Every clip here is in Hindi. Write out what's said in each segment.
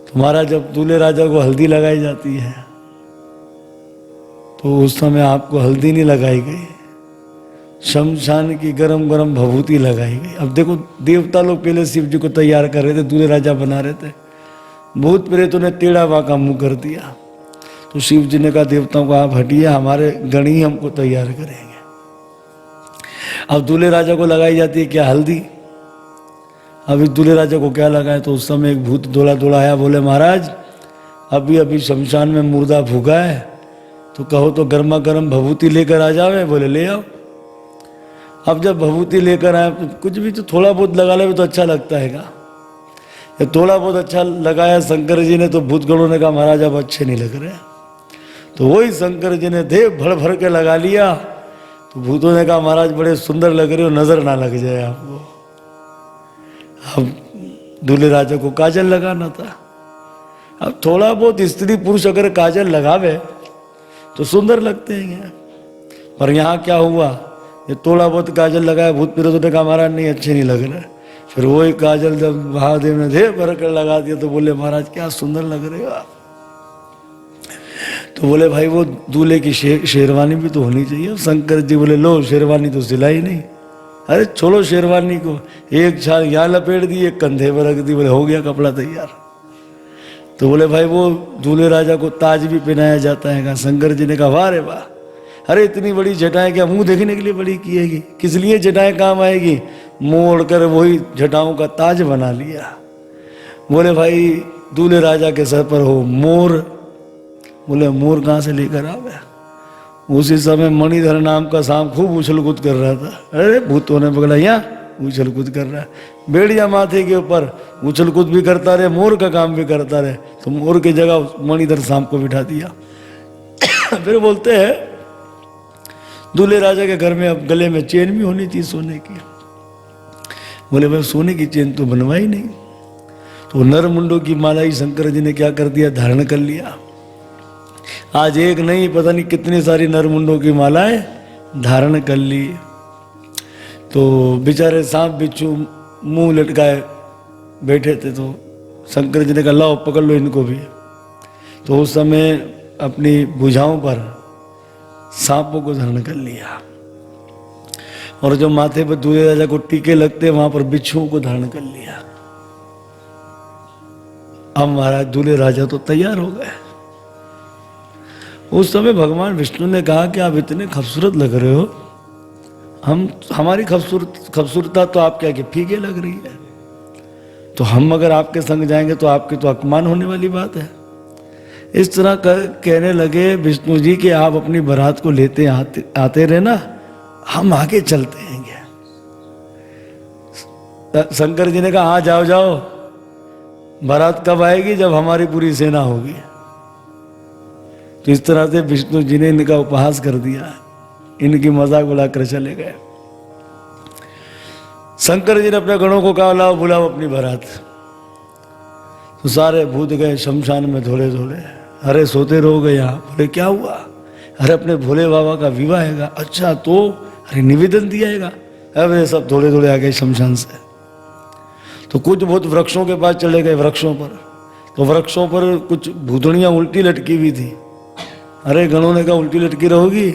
तुम्हारा जब दूल्हे राजा को हल्दी लगाई जाती है तो उस समय आपको हल्दी नहीं लगाई गई, शमशान की गरम गरम भभूति लगाई गई। अब देखो देवता लोग पहले शिव जी को तैयार कर रहे थे, दूल्हे राजा बना रहे थे, भूत प्रेतों ने टेढ़ा बाका मुंह कर दिया। तो शिव जी ने कहा देवताओं को आप हटिए, हमारे गण ही हमको तैयार करेंगे। अब दूल्हे राजा को लगाई जाती है क्या? हल्दी। अभी दूल्हे राजा को क्या लगाए? तो उस समय एक भूत दौड़ा दौड़ा आया, बोले महाराज अभी अभी शमशान में मुर्दा फूका है, तो कहो तो गर्मा गर्म भभूति लेकर आ जावे। बोले ले आओ। अब जब भभूति लेकर आए तो कुछ भी तो थोड़ा बहुत लगा ले तो अच्छा लगता है का? ये थोड़ा बहुत अच्छा लगाया शंकर जी ने, तो भूत गणों ने कहा महाराज अब अच्छे नहीं लग रहे। तो वही शंकर जी ने देव भर भर के लगा लिया। तो भूतों ने कहा महाराज बड़े सुंदर लग रहे हो, नजर ना लग जाए आपको। अब दूल्हे राजा को काजल लगाना था। अब थोड़ा बहुत स्त्री पुरुष अगर काजल लगावे तो सुंदर लगते हैं, पर यहाँ क्या हुआ, ये थोड़ा बहुत काजल लगाया, भूत प्रेतों ने कहा महाराज नहीं अच्छे नहीं लग रहे। फिर वही काजल जब महादेव ने देव भर कर लगा दिया तो बोले महाराज क्या सुंदर लग रहे हो आप। तो बोले भाई वो दूल्हे की शेरवानी भी तो होनी चाहिए। शंकर जी बोले लो शेरवानी तो सिलाई नहीं। अरे छोड़ो शेरवानी को, एक छाल यहाँ लपेट दी, एक कंधे पर रख दी, बोले हो गया कपड़ा तैयार। तो बोले भाई वो दूल्हे राजा को ताज भी पहनाया जाता है। शंकर जी ने कहा वाह रे वाह, अरे इतनी बड़ी जटाएं क्या मुंह देखने के लिए बड़ी किएगी? किस लिए जटाएं काम आएगी? मोड़ कर वही जटाओं का ताज बना लिया। बोले भाई दूल्हे राजा के सर पर हो मोर। बोले मोर कहाँ से लेकर आ गया? उसी समय मणिधर नाम का सांप खूब उछल कूद कर रहा था। अरे भूतों ने पकड़ा, यहाँ उछल कूद कर रहा है, बेड़िया माथे के ऊपर उछल कूद भी करता रहे, मोर का काम भी करता रहे। तो मोर की जगह मणिधर सांप को बिठा दिया। फिर बोलते हैं दूल्हे राजा के घर में अब गले में चेन भी होनी चाहिए सोने की। बोले भाई सोने की चेन तो बनवाई नहीं। तो नर मुंडों की माला ही शंकर जी ने क्या कर दिया, धारण कर लिया। आज एक नहीं पता नहीं कितनी सारी नरमुंडों की मालाएं धारण कर ली। तो बेचारे सांप बिच्छू मुंह लटकाए बैठे थे, तो शंकर जी ने कहा लाओ पकड़ लो इनको भी। तो उस समय अपनी भुजाओं पर सांपों को धारण कर लिया, और जो माथे पर दूल्हे राजा को टीके लगते वहां पर बिच्छुओं को धारण कर लिया। अब महाराज दूल्हे राजा तो तैयार हो गए। उस समय भगवान विष्णु ने कहा कि आप इतने खूबसूरत लग रहे हो, हमारी खूबसूरता तो आप क्या कि फीके लग रही है, तो हम अगर आपके संग जाएंगे तो आपके तो अपमान होने वाली बात है। इस तरह कहने लगे विष्णु जी कि आप अपनी बारात को लेते आते रहना, हम आगे चलते हैं। शंकर जी ने कहा हाँ जाओ जाओ, बारात कब आएगी? जब हमारी पूरी सेना होगी। तो इस तरह से विष्णु जी ने इनका उपहास कर दिया, इनकी मजाक उड़ाकर चले गए। शंकर जी ने अपने गणों को कहा लाओ बुलाओ अपनी बारात। तो सारे भूत गए शमशान में धोले धोले। अरे सोते रहोगे यहाँ? बोले क्या हुआ? अरे अपने भोले बाबा का विवाह है। अच्छा तो अरे निवेदन दिया। अरे सब धोले धोले आ गए शमशान से। तो कुछ बहुत वृक्षों के पास चले गए, वृक्षों पर। तो वृक्षों पर कुछ भूतड़ियाँ उल्टी लटकी हुई थी। अरे गणों ने कहा उल्टी लटकी रहोगी,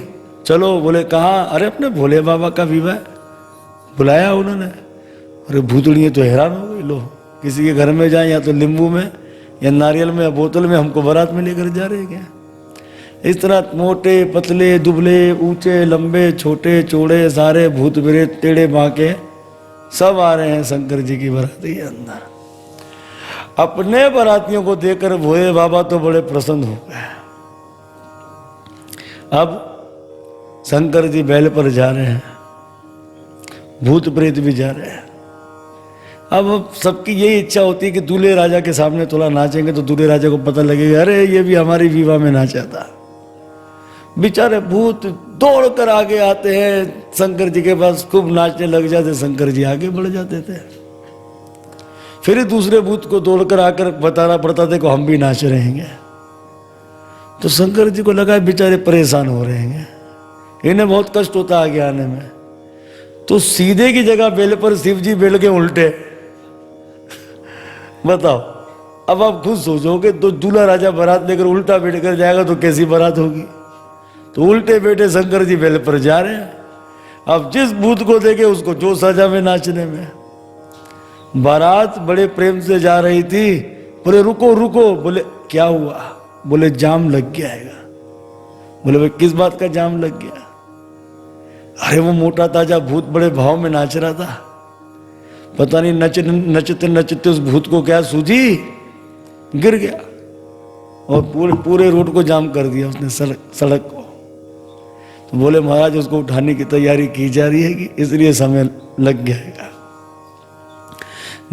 चलो। बोले कहाँ? अरे अपने भोले बाबा का विवाह। बुलाया उन्होंने। अरे भूतड़ियाँ तो हैरान हो गई, लो किसी के घर में जाए या तो नींबू में या नारियल में या बोतल में हमको बारात में लेकर जा रहे क्या? इस तरह मोटे पतले दुबले ऊंचे लंबे छोटे चौड़े सारे भूत प्रेत टेढ़े बांके सब आ रहे हैं शंकर जी की बाराती के अंदर। अपने बारातियों को देखकर भोले बाबा तो बड़े प्रसन्न हो गए। अब शंकर जी बैल पर जा रहे हैं, भूत प्रेत भी जा रहे हैं। अब सबकी यही इच्छा होती है कि दूल्हे राजा के सामने थोड़ा नाचेंगे तो दूल्हे राजा को पता लगेगा अरे ये भी हमारी विवाह में नाचा था। बेचारे भूत दौड़ कर आगे आते हैं शंकर जी के पास, खूब नाचने लग जाते। शंकर जी आगे बढ़ जाते थे। फिर दूसरे भूत को दौड़कर आकर बताना पड़ता था कि हम भी नाच रहे हैं। तो शंकर जी को लगा बेचारे परेशान हो रहे हैं, इन्हें बहुत कष्ट होता आगे आने में। तो सीधे की जगह बेल पर शिव जी बैठ के उल्टे। बताओ अब आप खुद सोचोगे, तो दूल्हा राजा बारात लेकर उल्टा बैठ कर जाएगा तो कैसी बारात होगी। तो उल्टे बैठे शंकर जी बेल पर जा रहे हैं। अब जिस भूत को देखे उसको जो सजा में नाचने में। बारात बड़े प्रेम से जा रही थी, बोले रुको रुको, बोले क्या हुआ, बोले जाम लग गया है। बोले भाई किस बात का जाम लग गया। अरे वो मोटा ताजा भूत बड़े भाव में नाच रहा था, पता नहीं नचते नचते उस भूत को क्या सूझी, गिर गया और पूरे रोड को जाम कर दिया उसने, सड़क को। तो बोले महाराज उसको उठाने की तैयारी की जा रही है कि इसलिए समय लग जाएगा।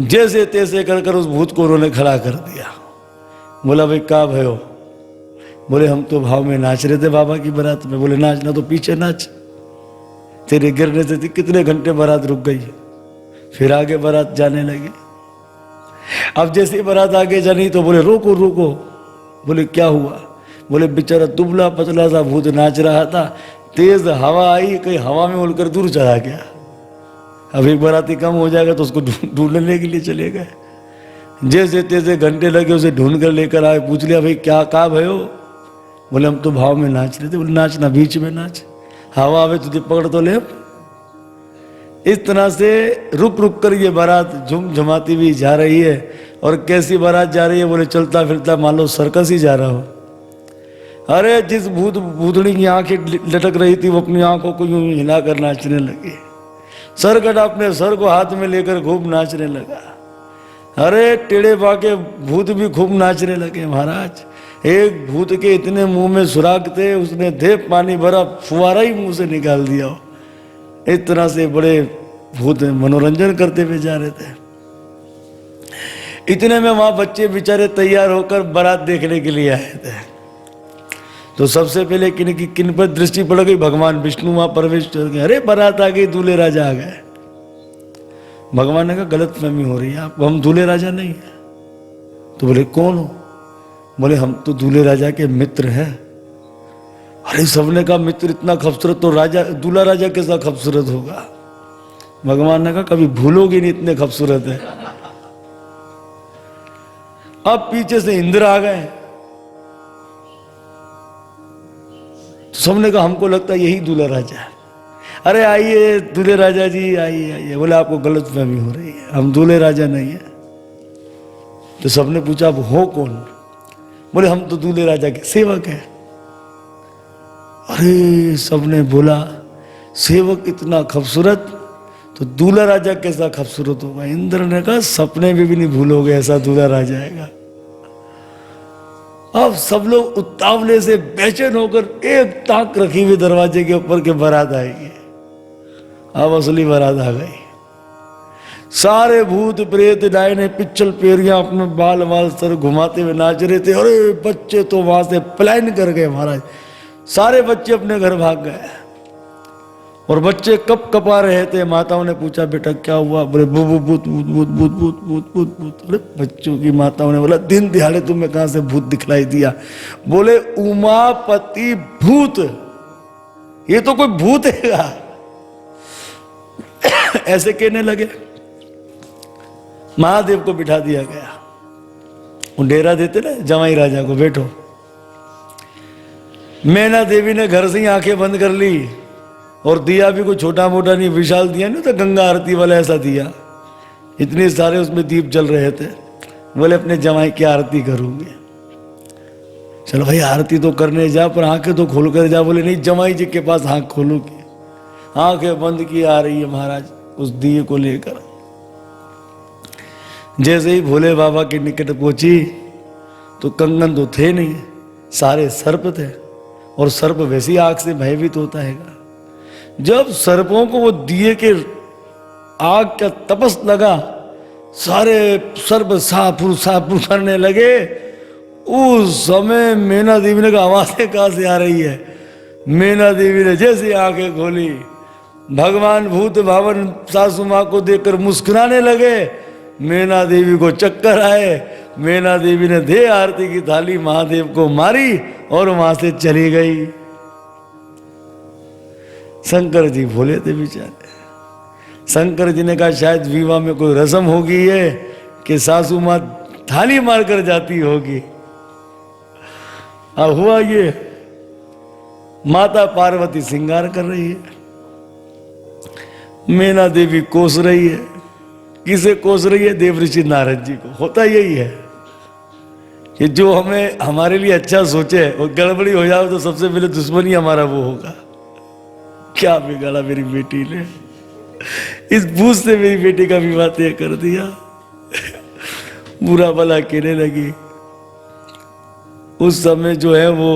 जैसे तैसे कर कर उस भूत को उन्होंने खड़ा कर दिया। बोला भाई क्या भयो। बोले हम तो भाव में नाच रहे थे बाबा की बारात में। बोले नाचना तो पीछे नाच, तेरे गिरने से कितने घंटे बारात रुक गई। फिर आगे बारात जाने लगी। अब जैसे बारात आगे जानी तो बोले रोको रोको। बोले क्या हुआ। बोले बेचारा दुबला पतला सा भूत नाच रहा था, तेज हवा आई, कहीं हवा में उड़कर दूर चला गया। अब एक बाराती कम हो जाएगा तो उसको ढूंढने के लिए चले गए। जैसे तैसे घंटे लगे उसे ढूंढ कर लेकर आए। पूछ लिया भाई क्या कहा भयो। बोले हम तो भाव में नाच रहे थे। बोले नाचना बीच में नाच, हवा आवे तुझे पकड़ तो ले। इस तरह से रुक रुक कर ये बारात झुमझुमाती हुई जा रही है। और कैसी बारात जा रही है, बोले चलता फिरता मान लो सर्कस ही जा रहा हो। अरे जिस भूतड़ी की आंखें लटक रही थी वो अपनी आंखों को यूं हिलाकर नाचने लगी। सरकट अपने सर को हाथ में लेकर खूब नाचने लगा। अरे टेढ़े बाके भूत भी खूब नाचने लगे महाराज। एक भूत के इतने मुंह में सुराख थे, उसने दे पानी भरा फुवारा ही मुंह से निकाल दिया। इस तरह से बड़े भूत मनोरंजन करते हुए जा रहे थे। इतने में वहां बच्चे बेचारे तैयार होकर बारात देखने के लिए आए थे। तो सबसे पहले किन पर दृष्टि पड़ गई, भगवान विष्णु वहां प्रवेश कर गए। अरे बारात आ गई, दूल्हे राजा आ गए। भगवान ने कहा गलत फहमी हो रही है आपको, हम दूल्हे राजा नहीं है। तो बोले कौन हो। बोले हम तो दूल्हे राजा के मित्र हैं। अरे सबने कहा मित्र इतना खूबसूरत तो राजा दूल्हा राजा कैसा खूबसूरत होगा। भगवान ने कहा कभी भूलोगे नहीं, इतने खूबसूरत है। अब पीछे से इंद्र आ गए। तो सबने कहा हमको लगता है यही दूल्हा राजा है। अरे आइए दूल्हे राजा जी, आइए आइए। बोले आपको गलत फहमी हो रही है, हम दूल्हे राजा नहीं है। तो सबने पूछा आप हो कौन। बोले हम तो दूल्हे राजा के सेवक हैं। अरे सबने बोला सेवक इतना खूबसूरत तो दूल्हा राजा कैसा खूबसूरत होगा। इंद्र ने कहा सपने में भी नहीं भूलोगे ऐसा दूल्हा राजा आएगा। अब सब लोग उतावले से बेचैन होकर एक ताक रखी हुई दरवाजे के ऊपर के बारात आएगी। अब असली बारात आ गई। सारे भूत प्रेत डायने पिच्चल पेरियां अपने बाल बाल सर घुमाते हुए नाच रहे थे। अरे बच्चे तो वहां से प्लान कर गए महाराज। सारे बच्चे अपने घर भाग गए और बच्चे कप कपा रहे थे। माताओं ने पूछा बेटा क्या हुआ। बोले भूत भूत भूत भूत भूत भूत भूत भूत भूत। अरे बच्चों की माताओं ने बोला दिन दिहाड़े तुम्हें कहां से भूत दिखलाई दिया। बोले उमापति भूत, ये तो कोई भूत है। ऐसे कहने लगे। महादेव को बिठा दिया गया। वो डेरा देते ना जमाई राजा को, बैठो। मैना देवी ने घर से ही आंखें बंद कर ली और दिया भी कोई छोटा मोटा नहीं, विशाल दिया नहीं तो गंगा आरती वाला ऐसा दिया। इतने सारे उसमें दीप जल रहे थे। बोले अपने जमाई की आरती करूंगे। चलो भाई आरती तो करने जा, पर आंखें तो खोल कर जा। बोले नहीं जमाई जी के पास आंख खोलूंगी। आंखें बंद की आ रही है महाराज उस दिए को लेकर। जैसे ही भोले बाबा के निकट पहुंची तो कंगन तो थे नहीं, सारे सर्प थे। और सर्प वैसी आग से भयभीत होता है। जब सर्पों को वो दिए के आग का तपस लगा, सारे सर्प सापुर करने लगे। उस समय मैना देवी ने कहा आवाजें कहां से आ रही है। मैना देवी ने जैसे आंखें खोली, भगवान भूत भावन सासू मां को देखकर मुस्कुराने लगे। मैना देवी को चक्कर आए। मैना देवी ने दे आरती की थाली महादेव को मारी और वहां से चली गई। शंकर जी भोले थे बेचारे। शंकर जी ने कहा शायद विवाह में कोई रस्म हो गई है कि सासू मां थाली मारकर जाती होगी। अब हुआ ये, माता पार्वती श्रृंगार कर रही है, मैना देवी कोस रही है। किसे कोस रही है? देवऋषि नारद जी को। होता यही है कि जो हमें हमारे लिए अच्छा सोचे और गड़बड़ी हो जाए तो सबसे पहले दुश्मनी हमारा वो होगा। क्या बिगाड़ा मेरी बेटी ने, इस बूझ से मेरी बेटी का विवाह तय कर दिया। बुरा भला कहने लगी। उस समय जो है वो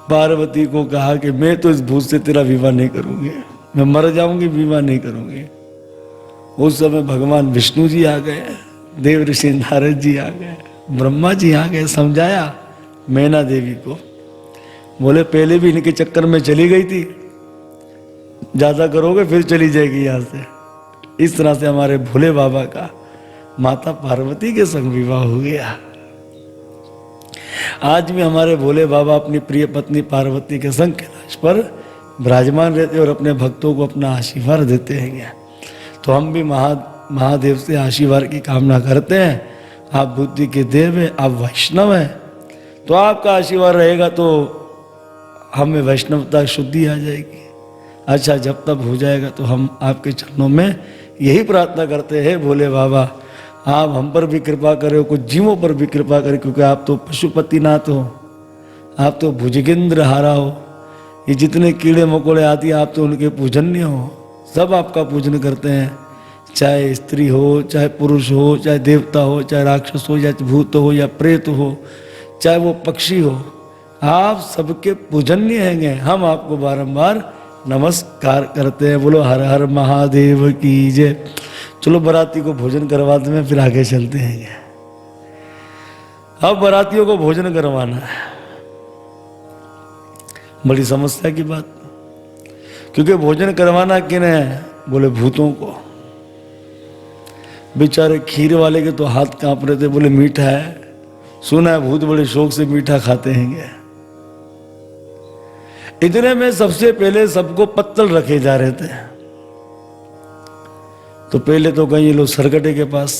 पार्वती को कहा कि मैं तो इस भूत से तेरा विवाह नहीं करूंगी, मैं मर जाऊंगी, विवाह नहीं करूंगी। उस समय भगवान विष्णु जी आ गए, देव ऋषि नारद जी आ गए, ब्रह्मा जी आ गए। समझाया मैना देवी को, बोले पहले भी इनके चक्कर में चली गई थी, ज्यादा करोगे फिर चली जाएगी यहां से। इस तरह से हमारे भोले बाबा का माता पार्वती के संग विवाह हो गया। आज भी हमारे भोले बाबा अपनी प्रिय पत्नी पार्वती के संग कैलाश पर विराजमान रहते और अपने भक्तों को अपना आशीर्वाद देते हैं। तो हम भी महादेव से आशीर्वाद की कामना करते हैं। आप बुद्धि के देव हैं, आप वैष्णव हैं, तो आपका आशीर्वाद रहेगा तो हमें वैष्णवता शुद्धि आ जाएगी। अच्छा जब तब हो जाएगा तो हम आपके चरणों में यही प्रार्थना करते हैं, भोले बाबा आप हम पर भी कृपा करो, कुछ जीवों पर भी कृपा करें, क्योंकि आप तो पशुपतिनाथ हो, आप तो भुजगेंद्र हारा हो। ये जितने कीड़े मकोड़े आती हैं आप तो उनके पूजन्य हो, सब आपका पूजन करते हैं। चाहे स्त्री हो, चाहे पुरुष हो, चाहे देवता हो, चाहे राक्षस हो, या भूत हो या प्रेत हो, चाहे वो पक्षी हो, आप सबके पूजन्य हैं। हम आपको बारंबार नमस्कार करते हैं। बोलो हर हर महादेव की जय। चलो बाराती को भोजन करवाते हैं, फिर आगे चलते हैं। अब बारातियों को भोजन करवाना है, बड़ी समस्या की बात, क्योंकि भोजन करवाना किन्हें है? बोले भूतों को। बेचारे खीर वाले के तो हाथ कांप रहे थे, बोले मीठा है। सुना है भूत बड़े शौक से मीठा खाते हैं। इतने में सबसे पहले सबको पत्तल रखे जा रहे थे। तो पहले तो गए ये लोग सरकटे के पास,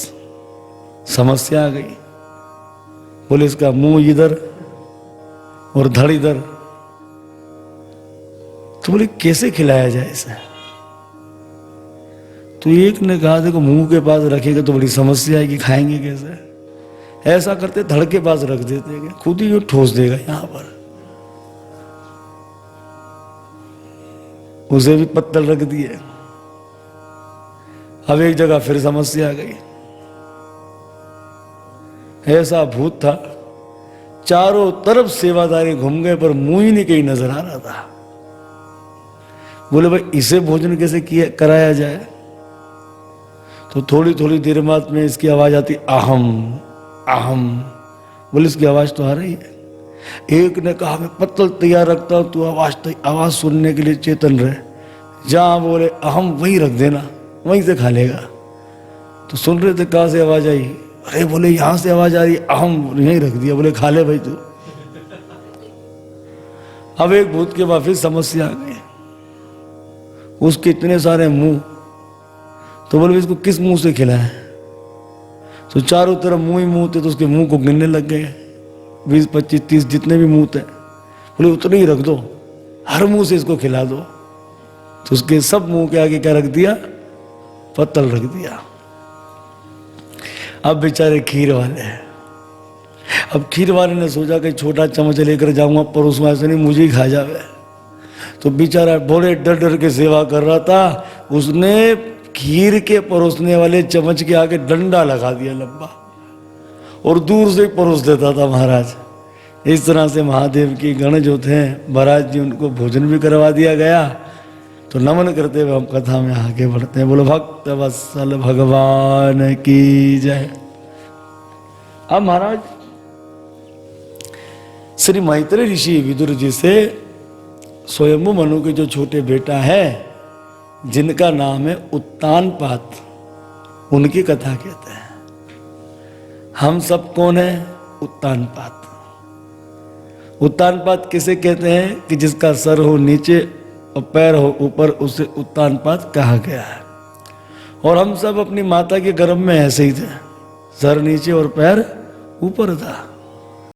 समस्या आ गई। बोले इसका मुंह इधर और धड़ इधर, तो बोले कैसे खिलाया जाए इसे? तो एक ने कहा देखो मुंह के पास रखेगा तो बड़ी समस्या है कि खाएंगे कैसे। ऐसा करते धड़ के पास रख देते हैं, खुद ही ठोस देगा यहां पर। उसे भी पत्तल रख दिए। अब एक जगह फिर समस्या आ गई। ऐसा भूत था, चारों तरफ सेवादारी घूम गए पर मुंह ही नहीं कहीं नजर आ रहा था। बोले भाई इसे भोजन कैसे किया कराया जाए? तो थोड़ी थोड़ी देर बाद में इसकी आवाज आती, अहम अहम। बोले इसकी आवाज तो आ रही है। एक ने कहा मैं पत्तल तैयार रखता हूं, तू आवाज सुनने के लिए चेतन रहे। जहां बोले अहम वहीं रख देना, वहीं से खा लेगा। तो सुन रहे थे कहां से आवाज आई? अरे बोले यहां से आवाज आ रही, अहम यहीं रख दिया। बोले खा ले भाई तू। अब एक भूत के बाद फिर समस्या आ गई, उसके इतने सारे मुंह। तो बोले इसको किस मुंह से खिलाएं? तो चारों तरफ मुंह ही मुंह थे, तो उसके मुंह को गिनने लग गए, 20, 25, 30 जितने भी मुंह थे। बोले उतने ही रख दो, हर मुंह से इसको खिला दो। तो उसके सब मुंह के आगे क्या रख दिया? पत्तल रख दिया। अब बेचारे खीर वाले हैं। अब खीर वाले ने सोचा कि छोटा चम्मच लेकर जाऊंगा पर उसमें ऐसे नहीं मुझे ही खा जावे। तो बेचारा बड़े डर डर के सेवा कर रहा था, उसने खीर के परोसने वाले चम्मच के आगे डंडा लगा दिया लंबा, और दूर से परोस देता था महाराज। इस तरह से महादेव की गण जो थे महाराज जी, उनको भोजन भी करवा दिया गया। तो नमन करते हुए हम कथा में आगे बढ़ते हैं। बोलो भक्त वत्सल भगवान की जय। अब महाराज श्री मैत्रेय ऋषि विदुर जी से स्वयंभू मनु के जो छोटे बेटा है जिनका नाम है उत्तानपाद, उनकी कथा कहते हैं। हम सब कौन है? उत्तानपाद। उत्तानपाद किसे कहते हैं? कि जिसका सर हो नीचे और पैर हो ऊपर, उसे उत्तानपाद कहा गया है। और हम सब अपनी माता के गर्भ में ऐसे ही थे। सर नीचे और पैर ऊपर था।